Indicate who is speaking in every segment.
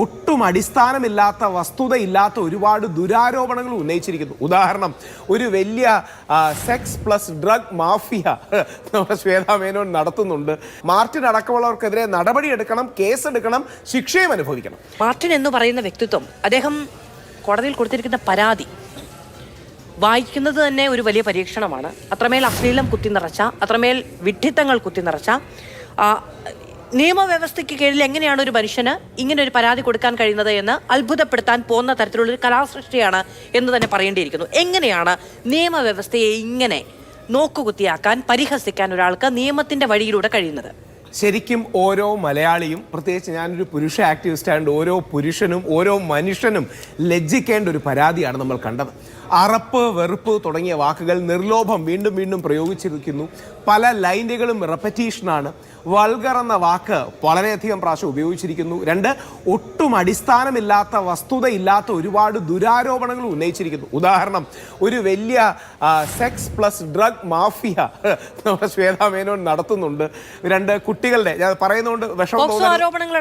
Speaker 1: ഒട്ടും അടിസ്ഥാനമില്ലാത്ത വസ്തുതയില്ലാത്ത ഒരുപാട് ദുരാരോപണങ്ങൾ ഉന്നയിച്ചിരിക്കുന്നു. ഉദാഹരണം, ഒരു വലിയ സെക്സ് പ്ലസ് ഡ്രഗ് മാഫിയ നമ്മുടെ ശ്വേതാ മേനോൻ നടത്തുന്നുണ്ട്. മാർട്ടിൻ അടക്കമുള്ളവർക്കെതിരെ നടപടിയെടുക്കണം, കേസെടുക്കണം, ശിക്ഷയും അനുഭവിക്കണം.
Speaker 2: മാർട്ടിൻ എന്ന് പറയുന്ന വ്യക്തിത്വം, അദ്ദേഹം കോടതിയിൽ കൊടുത്തിരിക്കുന്ന പരാതി വായിക്കുന്നത് തന്നെ ഒരു വലിയ പരീക്ഷണമാണ്. അത്രമേൽ അശ്ലീലം കുത്തിനിറച്ച, അത്രമേൽ വിഡ്ഢിത്തങ്ങൾ കുത്തിനിറച്ച നിയമവ്യവസ്ഥയ്ക്ക് കീഴിൽ എങ്ങനെയാണ് ഒരു മനുഷ്യന് ഇങ്ങനെ ഒരു പരാതി കൊടുക്കാൻ കഴിയുന്നത് എന്ന് അത്ഭുതപ്പെടുത്താൻ പോകുന്ന തരത്തിലുള്ളൊരു കലാസൃഷ്ടിയാണ് എന്ന് തന്നെ പറയേണ്ടിയിരിക്കുന്നു. എങ്ങനെയാണ് നിയമവ്യവസ്ഥയെ ഇങ്ങനെ നോക്കുകുത്തിയാക്കാൻ, പരിഹസിക്കാൻ ഒരാൾക്ക് നിയമത്തിന്റെ വഴിയിലൂടെ കഴിയുന്നത്?
Speaker 1: ശരിക്കും ഓരോ മലയാളിയും, പ്രത്യേകിച്ച് ഞാനൊരു പുരുഷ ആക്ടിവിസ്റ്റ് ആയതുകൊണ്ട് ഓരോ പുരുഷനും ഓരോ മനുഷ്യനും ലജ്ജിക്കേണ്ട ഒരു പരാതിയാണ് നമ്മൾ കണ്ടത്. അറപ്പ്, വെറുപ്പ് തുടങ്ങിയ വാക്കുകൾ നിർലോഭം വീണ്ടും വീണ്ടും പ്രയോഗിച്ചിരിക്കുന്നു. പല ലൈനുകളും റെപ്പറ്റീഷനാണ്. വൾഗർ എന്ന വാക്ക് വളരെയധികം പ്രാവശ്യം ഉപയോഗിച്ചിരിക്കുന്നു. 2, ഒട്ടും അടിസ്ഥാനമില്ലാത്ത വസ്തുതയില്ലാത്ത ഒരുപാട് ദുരാരോപണങ്ങൾ ഉന്നയിച്ചിരിക്കുന്നു. ഉദാഹരണം, ഒരു വലിയ സെക്സ് പ്ലസ് ഡ്രഗ് മാഫിയ നമ്മുടെ ശ്വേതാ മേനോൻ നടത്തുന്നുണ്ട്. 2, കുട്ടികളുടെ, ഞാൻ പറയുന്നതുകൊണ്ട്
Speaker 2: പോക്സോ ആരോപണങ്ങൾ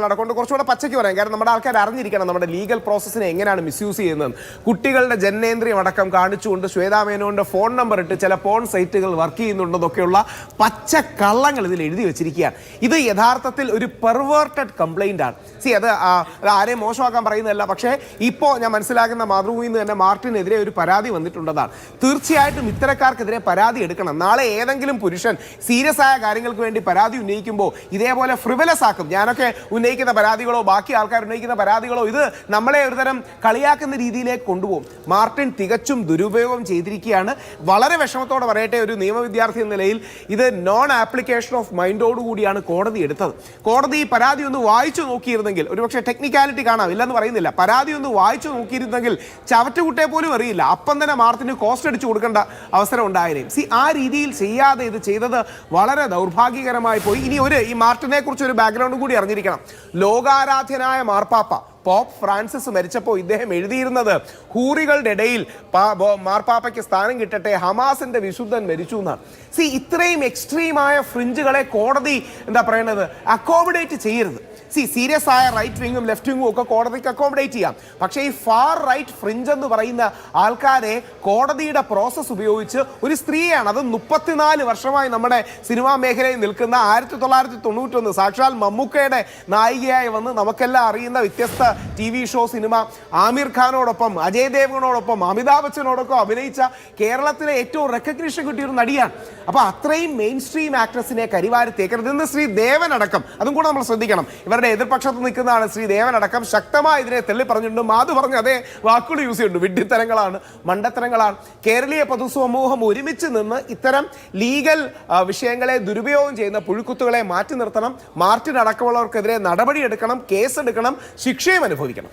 Speaker 1: അടക്കമുണ്ട്. കുറച്ചുകൂടെ പച്ചയ്ക്ക് പറയാം, കാരണം നമ്മുടെ ആൾക്കാർ അറിഞ്ഞിരിക്കണം നമ്മുടെ ലീഗൽ പ്രോസസ്സിനെ എങ്ങനെയാണ് മിസ്യൂസ് ചെയ്യുന്നത്. കുട്ടികളുടെ ജനനേന്ദ്രിയം അടക്കം കാണിച്ചുകൊണ്ട് ശ്വേതാ മേനോന്റെ ഫോൺ നമ്പർ ഇട്ട് ചില പോൺ സൈറ്റുകൾ വർക്ക് ചെയ്യുന്നുണ്ടെന്നൊക്കെയുള്ള പച്ച കള്ളങ്ങൾ ഇതിൽ എഴുതി വെച്ചിരിക്കുകയാണ്. ഇത് യഥാർത്ഥത്തിൽ ഒരു പെർവേർട്ടഡ് കംപ്ലൈന്റ് ആണ്. അത് ആരെയും മോശമാക്കാൻ പറയുന്നതല്ല, പക്ഷേ ഇപ്പോൾ ഞാൻ മനസ്സിലാക്കുന്ന മാതൃഭൂമിയിൽ നിന്ന് തന്നെ മാർട്ടിനെതിരെ ഒരു പരാതി വന്നിട്ടുണ്ടെന്നാണ്. തീർച്ചയായിട്ടും ഇത്തരക്കാർക്കെതിരെ പരാതി എടുക്കണം. നാളെ ഏതെങ്കിലും പുരുഷൻ സീരിയസ് ആയ കാര്യങ്ങൾക്ക് വേണ്ടി പരാതി ഉന്നയിക്കുമ്പോൾ ഇതേപോലെ ഫ്രിവലസ് ആക്കും. ഞാനൊക്കെ ഉന്നയിക്കുന്ന പരാതികളോ ബാക്കി ആൾക്കാർ ഉന്നയിക്കുന്ന പരാതികളോ ഇത് നമ്മളെ ഒരുതരം കളിയാക്കുന്ന രീതിയിലേക്ക് കൊണ്ടുപോകും. മാർട്ടിൻ തികച്ചും ദുരുപയോഗം ചെയ്തിരിക്കുകയാണ്. വളരെ വിഷമത്തോടെ പറയട്ടെ, ഒരു നിയമ വിദ്യാർത്ഥി എന്ന നിലയിൽ ഇത് നോൺ ആപ്ലിക്കേഷൻ ഓഫ് മൈൻഡോടുകൂടിയാണ് കോടതി എടുത്തത്. കോടതി ഈ പരാതി ഒന്ന് വായിച്ചു നോക്കിയിരുന്നെങ്കിൽ, ഒരുപക്ഷെ ടെക്നിക്കാലിറ്റി കാണാം, ഇല്ലെന്ന് പറയുന്നില്ല, പരാതി ഒന്ന് വായിച്ചു നോക്കിയിരുന്നെങ്കിൽ ചവറ്റുകുട്ടയെ പോലും അറിയില്ല, അപ്പം തന്നെ മാർട്ടിന് കോസ്റ്റ് അടിച്ചു കൊടുക്കേണ്ട അവസരം ഉണ്ടായേനെ. ആ രീതിയിൽ ചെയ്യാതെ ഇത് ചെയ്തത് വളരെ ദൗർഭാഗ്യകരമായി പോയി. ഇനി ഈ മാർട്ടിനെ കുറിച്ച് ഒരു ബാക്ക്ഗ്രൗണ്ട് കൂടി അറിഞ്ഞിരിക്കണം. ലോകാരാധ്യനായ മാർപ്പാപ്പ പോപ്പ് ഫ്രാൻസിസ് മരിച്ചപ്പോൾ ഇദ്ദേഹം എഴുതിയിരുന്നത് ഹൂറികളുടെ ഇടയിൽ മാർപ്പാപ്പയ്ക്ക് സ്ഥാനം കിട്ടട്ടെ, ഹമാസിന്റെ വിശുദ്ധൻ മരിച്ചു എന്നാണ്. ഇത്രയും എക്സ്ട്രീമായ ഫ്രിഞ്ചുകളെ കോടതി എന്താ പറയുന്നത് അക്കോമഡേറ്റ് ചെയ്യരുത്. സീരിയസ് ആയ റൈറ്റ് വിങ്ങും ലെഫ്റ്റ് വിങ്ങും ഒക്കെ കോടതിക്ക് അക്കോമഡേറ്റ് ചെയ്യാം, പക്ഷേ ഈ ഫാർ റൈറ്റ് ഫ്രിഞ്ച് എന്ന് പറയുന്ന ആൾക്കാരെ കോടതിയുടെ പ്രോസസ്സ് ഉപയോഗിച്ച്, ഒരു സ്ത്രീയാണ്, അത് 34 വർഷമായി നമ്മുടെ സിനിമാ മേഖലയിൽ നിൽക്കുന്ന, 1991 സാക്ഷാൽ മമ്മൂക്കയുടെ നായികയായി വന്ന് നമുക്കെല്ലാം അറിയുന്ന വ്യത്യസ്ത TV ഷോ, സിനിമ, ആമിർ ഖാനോടൊപ്പം, അജയ് ദേവ്ഗനോടൊപ്പം, അമിതാഭ് ബച്ചനോടൊപ്പം അഭിനയിച്ച കേരളത്തിലെ ഏറ്റവും റെക്കഗ്നീഷൻ കിട്ടിയൊരു നടിയാണ്. അപ്പൊ അത്രയും മെയിൻ സ്ട്രീം ആക്ട്രസിനെ കരിവാരി തേക്കരുത്. ഇന്ന് ശ്രീ ദേവൻ അടക്കം, അതും കൂടെ നമ്മൾ ശ്രദ്ധിക്കണം, ഇവരുടെ എതിർപക്ഷത്ത് നിൽക്കുന്നതാണ് ശ്രീ ദേവൻ അടക്കം, ശക്തമായി ഇതിനെ തെള്ളി പറഞ്ഞിട്ടുണ്ട്. മാധു പറഞ്ഞ അതേ വാക്കുകൾ യൂസ് ചെയ്യുന്നുണ്ട്, വിഡ്ഢിത്തരങ്ങളാണ്, മണ്ടത്തരങ്ങളാണ്. കേരളീയ പൊതുസമൂഹം ഒരുമിച്ച് നിന്ന് ഇത്തരം ലീഗൽ വിഷയങ്ങളെ ദുരുപയോഗം ചെയ്യുന്ന പുഴുക്കുത്തുകളെ മാറ്റി നിർത്തണം. മാർട്ടിൻ അടക്കമുള്ളവർക്കെതിരെ നടപടിയെടുക്കണം, കേസെടുക്കണം, ശിക്ഷയും അനുഭവിക്കണം.